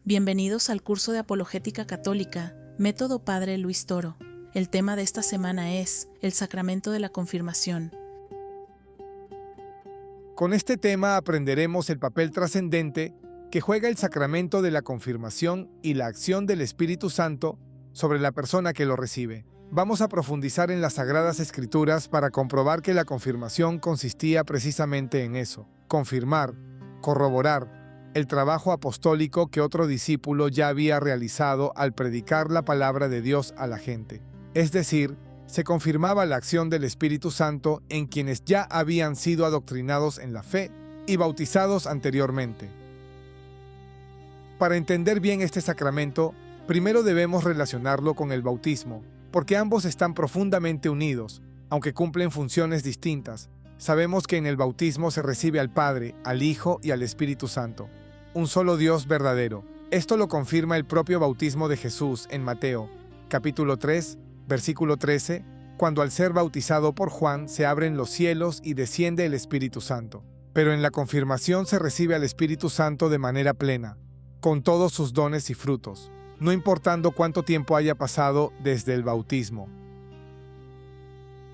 Bienvenidos al curso de Apologética Católica, Método Padre Luis Toro. El tema de esta semana es el sacramento de la confirmación. Con este tema aprenderemos el papel trascendente que juega el sacramento de la confirmación y la acción del Espíritu Santo sobre la persona que lo recibe. Vamos a profundizar en las Sagradas Escrituras para comprobar que la confirmación consistía precisamente en eso: confirmar, corroborar el trabajo apostólico que otro discípulo ya había realizado al predicar la palabra de Dios a la gente. Es decir, se confirmaba la acción del Espíritu Santo en quienes ya habían sido adoctrinados en la fe y bautizados anteriormente. Para entender bien este sacramento, primero debemos relacionarlo con el bautismo, porque ambos están profundamente unidos, aunque cumplen funciones distintas. Sabemos que en el bautismo se recibe al Padre, al Hijo y al Espíritu Santo, un solo Dios verdadero. Esto lo confirma el propio bautismo de Jesús en Mateo, capítulo 3, versículo 13, cuando al ser bautizado por Juan se abren los cielos y desciende el Espíritu Santo. Pero en la confirmación se recibe al Espíritu Santo de manera plena, con todos sus dones y frutos, no importando cuánto tiempo haya pasado desde el bautismo.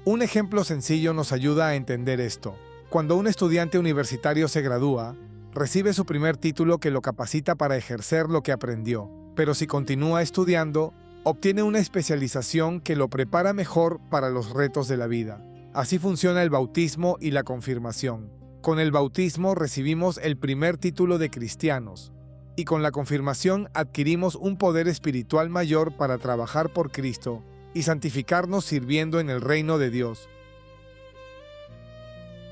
Un ejemplo sencillo nos ayuda a entender esto. Cuando un estudiante universitario se gradúa, recibe su primer título que lo capacita para ejercer lo que aprendió, pero si continúa estudiando, obtiene una especialización que lo prepara mejor para los retos de la vida. Así funciona el bautismo y la confirmación. Con el bautismo recibimos el primer título de cristianos, y con la confirmación adquirimos un poder espiritual mayor para trabajar por Cristo y santificarnos sirviendo en el reino de Dios.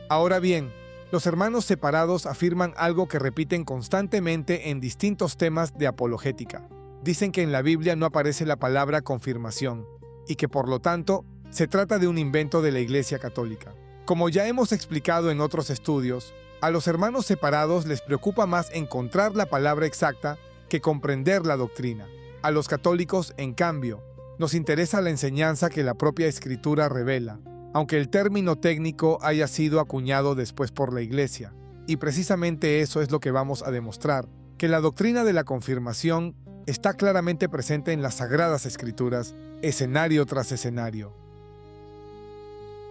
Ahora bien, los hermanos separados afirman algo que repiten constantemente en distintos temas de apologética. Dicen que en la Biblia no aparece la palabra confirmación y que por lo tanto se trata de un invento de la Iglesia Católica. Como ya hemos explicado en otros estudios, a los hermanos separados les preocupa más encontrar la palabra exacta que comprender la doctrina. A los católicos, en cambio, nos interesa la enseñanza que la propia Escritura revela, aunque el término técnico haya sido acuñado después por la Iglesia. Y precisamente eso es lo que vamos a demostrar, que la doctrina de la confirmación está claramente presente en las Sagradas Escrituras, escenario tras escenario.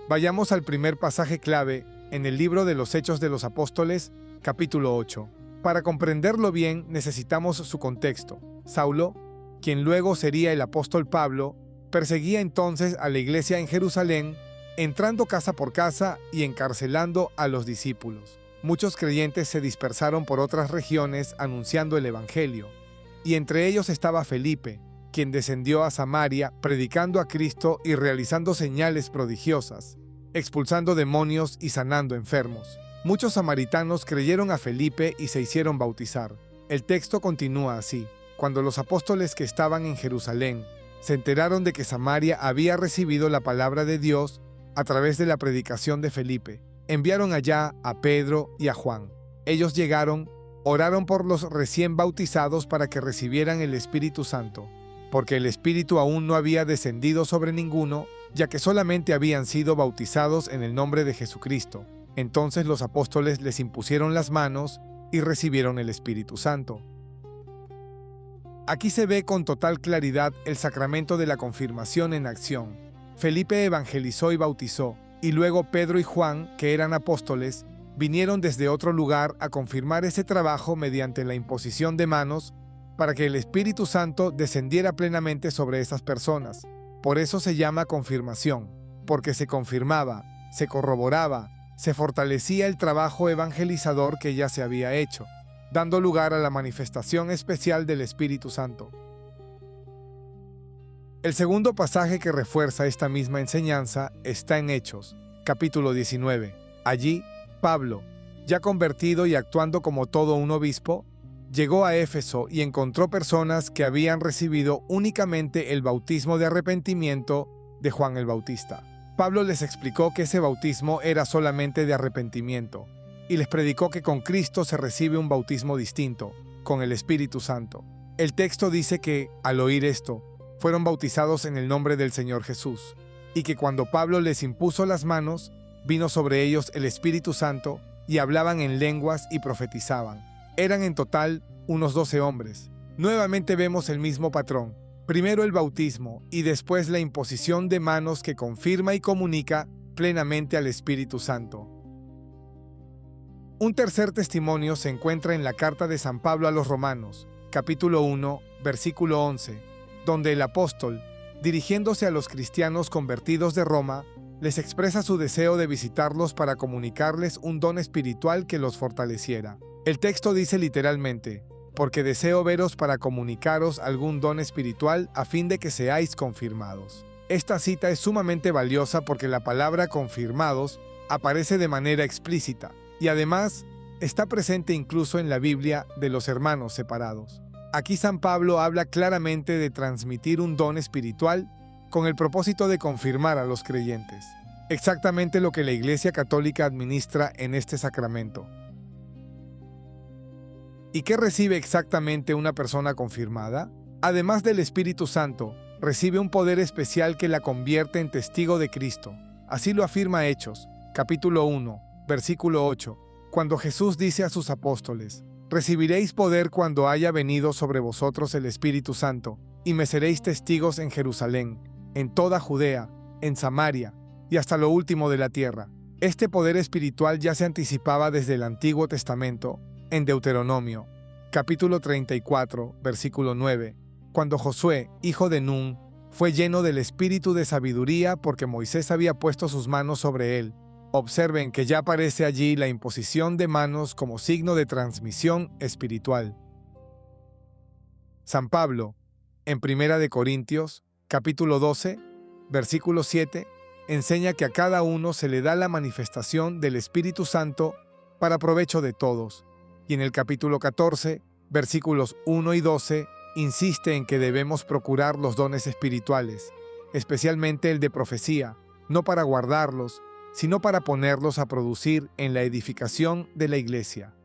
Vayamos al primer pasaje clave en el libro de los Hechos de los Apóstoles, capítulo 8. Para comprenderlo bien necesitamos su contexto. Saulo, quien luego sería el apóstol Pablo, perseguía entonces a la iglesia en Jerusalén, entrando casa por casa y encarcelando a los discípulos. Muchos creyentes se dispersaron por otras regiones anunciando el Evangelio, y entre ellos estaba Felipe, quien descendió a Samaria predicando a Cristo y realizando señales prodigiosas, expulsando demonios y sanando enfermos. Muchos samaritanos creyeron a Felipe y se hicieron bautizar. El texto continúa así: cuando los apóstoles que estaban en Jerusalén se enteraron de que Samaria había recibido la palabra de Dios a través de la predicación de Felipe, enviaron allá a Pedro y a Juan. Ellos llegaron, oraron por los recién bautizados para que recibieran el Espíritu Santo, porque el Espíritu aún no había descendido sobre ninguno, ya que solamente habían sido bautizados en el nombre de Jesucristo. Entonces los apóstoles les impusieron las manos y recibieron el Espíritu Santo. Aquí se ve con total claridad el sacramento de la confirmación en acción. Felipe evangelizó y bautizó, y luego Pedro y Juan, que eran apóstoles, vinieron desde otro lugar a confirmar ese trabajo mediante la imposición de manos para que el Espíritu Santo descendiera plenamente sobre esas personas. Por eso se llama confirmación, porque se confirmaba, se corroboraba, se fortalecía el trabajo evangelizador que ya se había hecho, dando lugar a la manifestación especial del Espíritu Santo. El segundo pasaje que refuerza esta misma enseñanza está en Hechos, capítulo 19. Allí, Pablo, ya convertido y actuando como todo un obispo, llegó a Éfeso y encontró personas que habían recibido únicamente el bautismo de arrepentimiento de Juan el Bautista. Pablo les explicó que ese bautismo era solamente de arrepentimiento, y les predicó que con Cristo se recibe un bautismo distinto, con el Espíritu Santo. El texto dice que, al oír esto, fueron bautizados en el nombre del Señor Jesús, y que cuando Pablo les impuso las manos, vino sobre ellos el Espíritu Santo, y hablaban en lenguas y profetizaban. Eran en total unos 12 hombres, Nuevamente vemos el mismo patrón. Primero el bautismo y después la imposición de manos que confirma y comunica plenamente al Espíritu Santo. Un tercer testimonio se encuentra en la carta de San Pablo a los Romanos, capítulo 1, versículo 11, donde el apóstol, dirigiéndose a los cristianos convertidos de Roma, les expresa su deseo de visitarlos para comunicarles un don espiritual que los fortaleciera. El texto dice literalmente: porque deseo veros para comunicaros algún don espiritual a fin de que seáis confirmados. Esta cita es sumamente valiosa porque la palabra confirmados aparece de manera explícita y además está presente incluso en la Biblia de los hermanos separados. Aquí San Pablo habla claramente de transmitir un don espiritual con el propósito de confirmar a los creyentes. Exactamente lo que la Iglesia Católica administra en este sacramento. ¿Y qué recibe exactamente una persona confirmada? Además del Espíritu Santo, recibe un poder especial que la convierte en testigo de Cristo. Así lo afirma Hechos, capítulo 1, versículo 8, cuando Jesús dice a sus apóstoles: «Recibiréis poder cuando haya venido sobre vosotros el Espíritu Santo, y me seréis testigos en Jerusalén, en toda Judea, en Samaria, y hasta lo último de la tierra». Este poder espiritual ya se anticipaba desde el Antiguo Testamento, en Deuteronomio, capítulo 34, versículo 9, cuando Josué, hijo de Nun, fue lleno del espíritu de sabiduría porque Moisés había puesto sus manos sobre él. Observen que ya aparece allí la imposición de manos como signo de transmisión espiritual. San Pablo, en 1 Corintios, capítulo 12, versículo 7, enseña que a cada uno se le da la manifestación del Espíritu Santo para provecho de todos. Y en el capítulo 14, versículos 1 y 12, insiste en que debemos procurar los dones espirituales, especialmente el de profecía, no para guardarlos, sino para ponerlos a producir en la edificación de la Iglesia.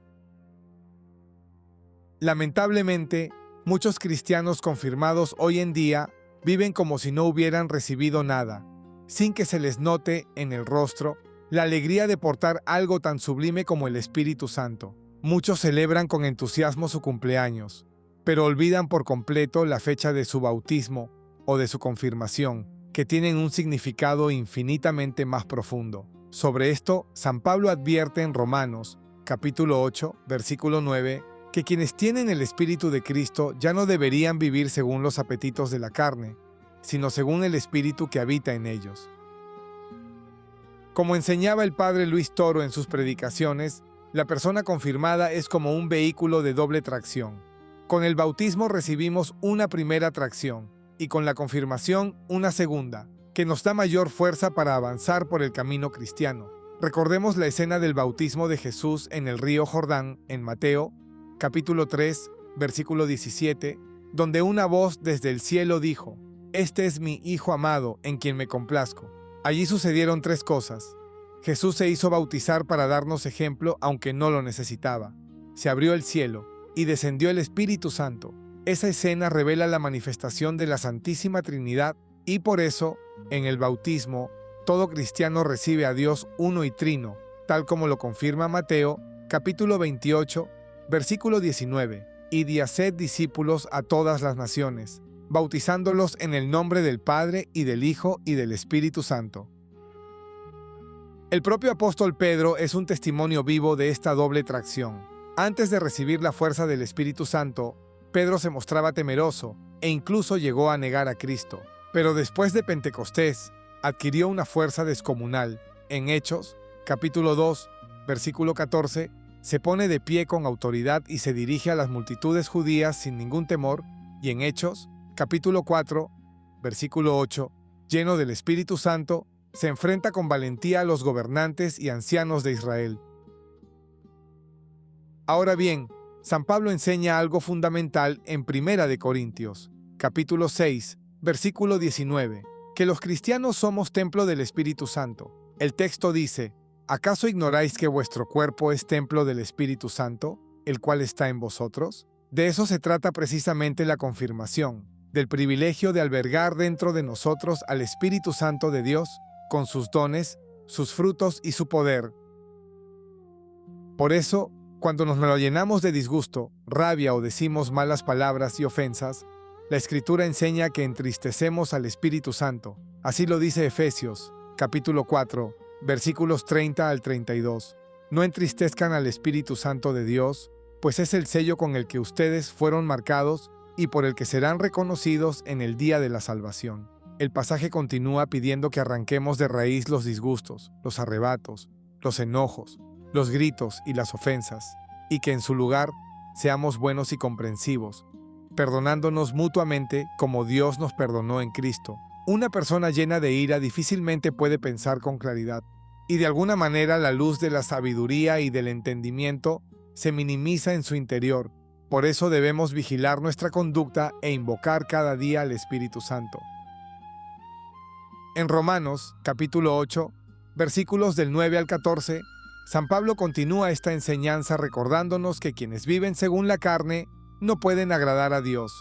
Lamentablemente, muchos cristianos confirmados hoy en día viven como si no hubieran recibido nada, sin que se les note en el rostro la alegría de portar algo tan sublime como el Espíritu Santo. Muchos celebran con entusiasmo su cumpleaños, pero olvidan por completo la fecha de su bautismo o de su confirmación, que tienen un significado infinitamente más profundo. Sobre esto, San Pablo advierte en Romanos, capítulo 8, versículo 9, que quienes tienen el Espíritu de Cristo ya no deberían vivir según los apetitos de la carne, sino según el Espíritu que habita en ellos. Como enseñaba el padre Luis Toro en sus predicaciones, la persona confirmada es como un vehículo de doble tracción. Con el bautismo recibimos una primera tracción y con la confirmación una segunda, que nos da mayor fuerza para avanzar por el camino cristiano. Recordemos la escena del bautismo de Jesús en el río Jordán, en Mateo, capítulo 3, versículo 17, donde una voz desde el cielo dijo: «Este es mi Hijo amado, en quien me complazco». Allí sucedieron tres cosas. Jesús se hizo bautizar para darnos ejemplo, aunque no lo necesitaba. Se abrió el cielo y descendió el Espíritu Santo. Esa escena revela la manifestación de la Santísima Trinidad y por eso, en el bautismo, todo cristiano recibe a Dios uno y trino, tal como lo confirma Mateo, capítulo 28, versículo 19. «Id y haced discípulos a todas las naciones, bautizándolos en el nombre del Padre y del Hijo y del Espíritu Santo». El propio apóstol Pedro es un testimonio vivo de esta doble tracción. Antes de recibir la fuerza del Espíritu Santo, Pedro se mostraba temeroso e incluso llegó a negar a Cristo. Pero después de Pentecostés, adquirió una fuerza descomunal. En Hechos, capítulo 2, versículo 14, se pone de pie con autoridad y se dirige a las multitudes judías sin ningún temor. Y en Hechos, capítulo 4, versículo 8, lleno del Espíritu Santo, se enfrenta con valentía a los gobernantes y ancianos de Israel. Ahora bien, San Pablo enseña algo fundamental en 1 Corintios, capítulo 6, versículo 19, que los cristianos somos templo del Espíritu Santo. El texto dice: ¿acaso ignoráis que vuestro cuerpo es templo del Espíritu Santo, el cual está en vosotros? De eso se trata precisamente la confirmación, del privilegio de albergar dentro de nosotros al Espíritu Santo de Dios, con sus dones, sus frutos y su poder. Por eso, Cuando nos lo llenamos de disgusto, rabia o decimos malas palabras y ofensas, la Escritura enseña que entristecemos al Espíritu Santo. Así lo dice Efesios, capítulo 4, versículos 30 al 32. No entristezcan al Espíritu Santo de Dios, pues es el sello con el que ustedes fueron marcados y por el que serán reconocidos en el día de la salvación. El pasaje continúa pidiendo que arranquemos de raíz los disgustos, los arrebatos, los enojos, los gritos y las ofensas, y que en su lugar seamos buenos y comprensivos, perdonándonos mutuamente como Dios nos perdonó en Cristo. Una persona llena de ira difícilmente puede pensar con claridad, y de alguna manera la luz de la sabiduría y del entendimiento se minimiza en su interior. Por eso debemos vigilar nuestra conducta e invocar cada día al Espíritu Santo. En Romanos, capítulo 8, versículos del 9 al 14, San Pablo continúa esta enseñanza recordándonos que quienes viven según la carne no pueden agradar a Dios,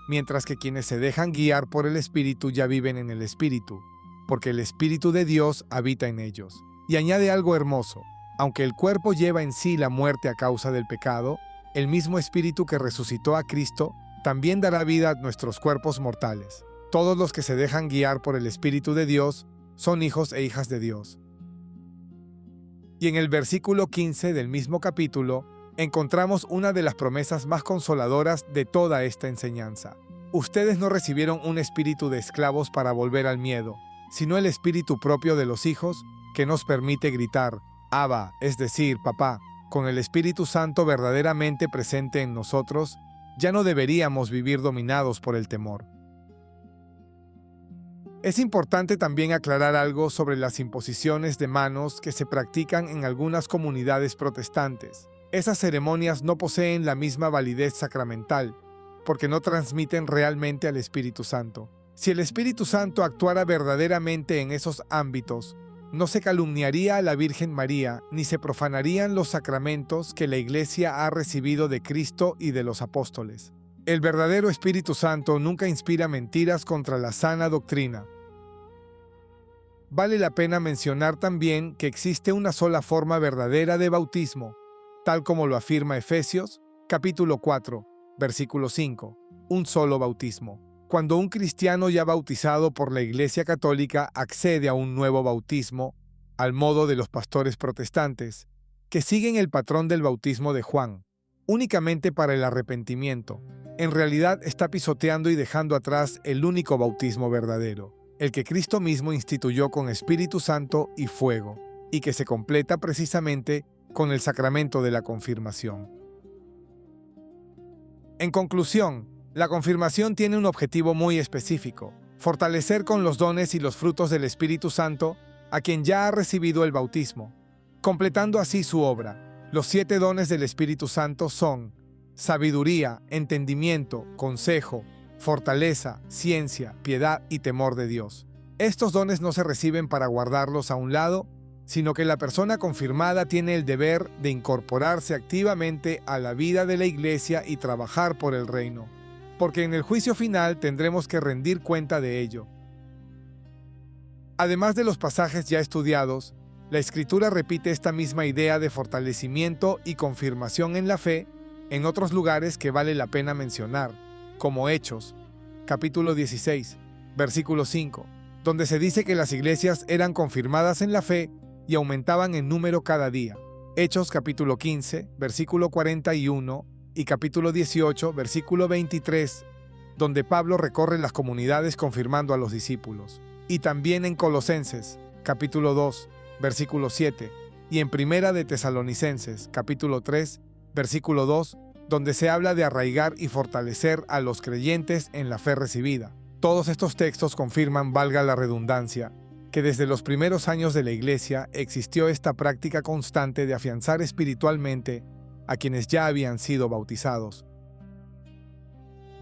mientras que quienes se dejan guiar por el Espíritu ya viven en el Espíritu, porque el Espíritu de Dios habita en ellos. Y añade algo hermoso: aunque el cuerpo lleva en sí la muerte a causa del pecado, el mismo Espíritu que resucitó a Cristo también dará vida a nuestros cuerpos mortales. Todos los que se dejan guiar por el Espíritu de Dios son hijos e hijas de Dios. Y en el versículo 15 del mismo capítulo encontramos una de las promesas más consoladoras de toda esta enseñanza. Ustedes no recibieron un espíritu de esclavos para volver al miedo, sino el espíritu propio de los hijos que nos permite gritar, Abba, es decir, papá. Con el Espíritu Santo verdaderamente presente en nosotros, ya no deberíamos vivir dominados por el temor. Es importante también aclarar algo sobre las imposiciones de manos que se practican en algunas comunidades protestantes. Esas ceremonias no poseen la misma validez sacramental, porque no transmiten realmente al Espíritu Santo. Si el Espíritu Santo actuara verdaderamente en esos ámbitos, no se calumniaría a la Virgen María, ni se profanarían los sacramentos que la Iglesia ha recibido de Cristo y de los apóstoles. El verdadero Espíritu Santo nunca inspira mentiras contra la sana doctrina. Vale la pena mencionar también que existe una sola forma verdadera de bautismo, tal como lo afirma Efesios, capítulo 4, versículo 5, un solo bautismo. Cuando un cristiano ya bautizado por la Iglesia Católica accede a un nuevo bautismo, al modo de los pastores protestantes, que siguen el patrón del bautismo de Juan, únicamente para el arrepentimiento, en realidad está pisoteando y dejando atrás el único bautismo verdadero, el que Cristo mismo instituyó con Espíritu Santo y fuego, y que se completa precisamente con el sacramento de la confirmación. En conclusión, la confirmación tiene un objetivo muy específico: fortalecer con los dones y los frutos del Espíritu Santo a quien ya ha recibido el bautismo, completando así su obra. Los 7 dones del Espíritu Santo son sabiduría, entendimiento, consejo, fortaleza, ciencia, piedad y temor de Dios. Estos dones no se reciben para guardarlos a un lado, sino que la persona confirmada tiene el deber de incorporarse activamente a la vida de la Iglesia y trabajar por el reino, porque en el juicio final tendremos que rendir cuenta de ello. Además de los pasajes ya estudiados, la Escritura repite esta misma idea de fortalecimiento y confirmación en la fe en otros lugares que vale la pena mencionar, como Hechos, capítulo 16, versículo 5, donde se dice que las iglesias eran confirmadas en la fe y aumentaban en número cada día. Hechos capítulo 15, versículo 41 y capítulo 18, versículo 23, donde Pablo recorre las comunidades confirmando a los discípulos. Y también en Colosenses, capítulo 2, versículo 7, y en Primera de Tesalonicenses, capítulo 3, versículo 2, donde se habla de arraigar y fortalecer a los creyentes en la fe recibida. Todos estos textos confirman, valga la redundancia, que desde los primeros años de la Iglesia existió esta práctica constante de afianzar espiritualmente a quienes ya habían sido bautizados.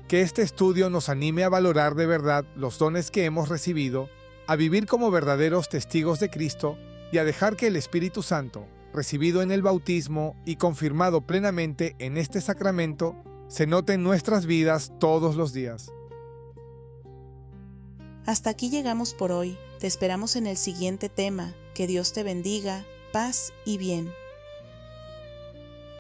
Que este estudio nos anime a valorar de verdad los dones que hemos recibido, a vivir como verdaderos testigos de Cristo y a dejar que el Espíritu Santo, recibido en el bautismo y confirmado plenamente en este sacramento, se note en nuestras vidas todos los días. Hasta aquí llegamos por hoy. Te esperamos en el siguiente tema. Que Dios te bendiga, paz y bien.